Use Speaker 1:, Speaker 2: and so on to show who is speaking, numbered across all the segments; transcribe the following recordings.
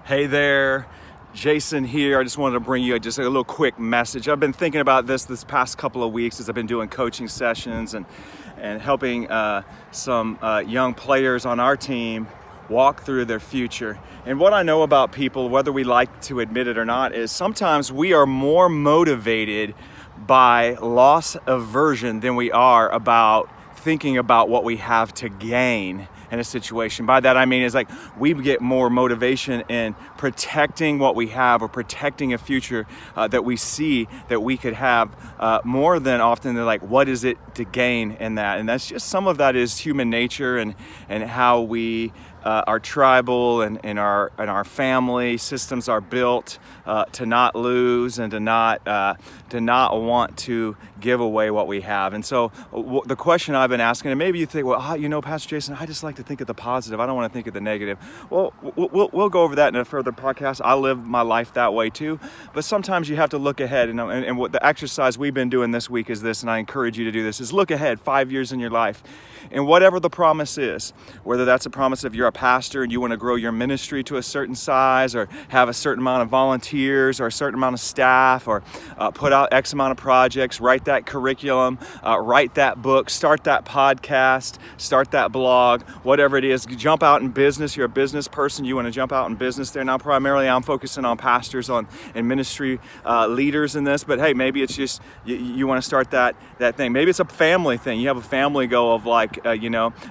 Speaker 1: Hey there, Jason here. I just wanted to bring you just a little quick message. I've been thinking about this past couple of weeks as I've been doing coaching sessions and helping some young players on our team walk through their future. And what I know about people, whether we like to admit it or not, is sometimes we are more motivated by loss aversion than we are about thinking about what we have to gain in a situation. By that I mean is like we get more motivation in protecting what we have or protecting a future that we see that we could have more than often than like what is it to gain in that. And that's just some of that is human nature and how we our tribal and our family systems are built to not lose and to not want to give away what we have. And so the question I've been asking, and maybe you think, well, Pastor Jason, I just like to think of the positive. I don't want to think of the negative. Well, we'll go over that in a further podcast. I live my life that way too. But sometimes you have to look ahead. And what the exercise we've been doing this week is this, and I encourage you to do this, is look ahead 5 years in your life. And whatever the promise is, whether that's a promise of you're a pastor and you want to grow your ministry to a certain size or have a certain amount of volunteers or a certain amount of staff or put out X amount of projects, write that curriculum, write that book, start that podcast, start that blog, whatever it is, jump out in business. You're a business person, you want to jump out in business there. Now, primarily I'm focusing on pastors and ministry leaders in this, but hey, maybe it's just you want to start that thing. Maybe it's a family thing. You have a family goal of like,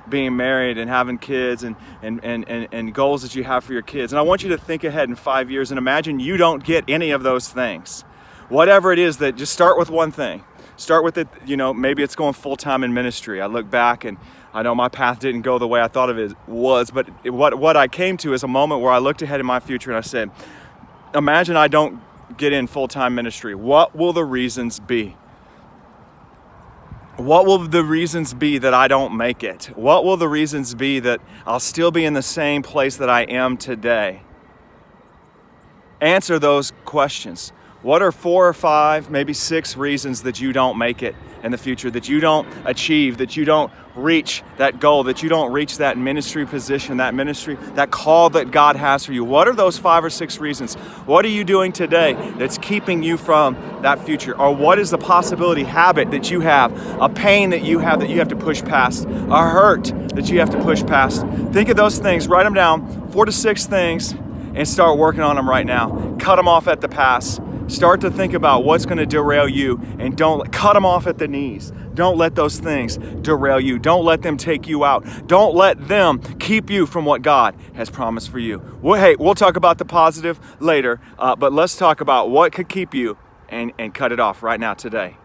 Speaker 1: being married and having kids and goals that you have for your kids. And I want you to think ahead in 5 years and imagine you don't get any of those things. Whatever it is, that just start with one thing. Start with it, maybe it's going full-time in ministry. I look back and I know my path didn't go the way I thought it was, but what I came to is a moment where I looked ahead in my future and I said, imagine I don't get in full-time ministry. What will the reasons be? What will the reasons be that I don't make it? What will the reasons be that I'll still be in the same place that I am today? Answer those questions. What are 4 or 5, maybe 6 reasons that you don't make it in the future, that you don't achieve, that you don't reach that goal, that you don't reach that ministry position, that call that God has for you? What are those 5 or 6 reasons? What are you doing today that's keeping you from that future? Or what is the possibility, habit that you have, a pain that you have to push past, a hurt that you have to push past? Think of those things, write them down, 4 to 6 things, and start working on them right now. Cut them off at the pass. Start to think about what's going to derail you and don't cut them off at the knees. Don't let those things derail you. Don't let them take you out. Don't let them keep you from what God has promised for you. Well, we'll talk about the positive later, but let's talk about what could keep you and cut it off right now today.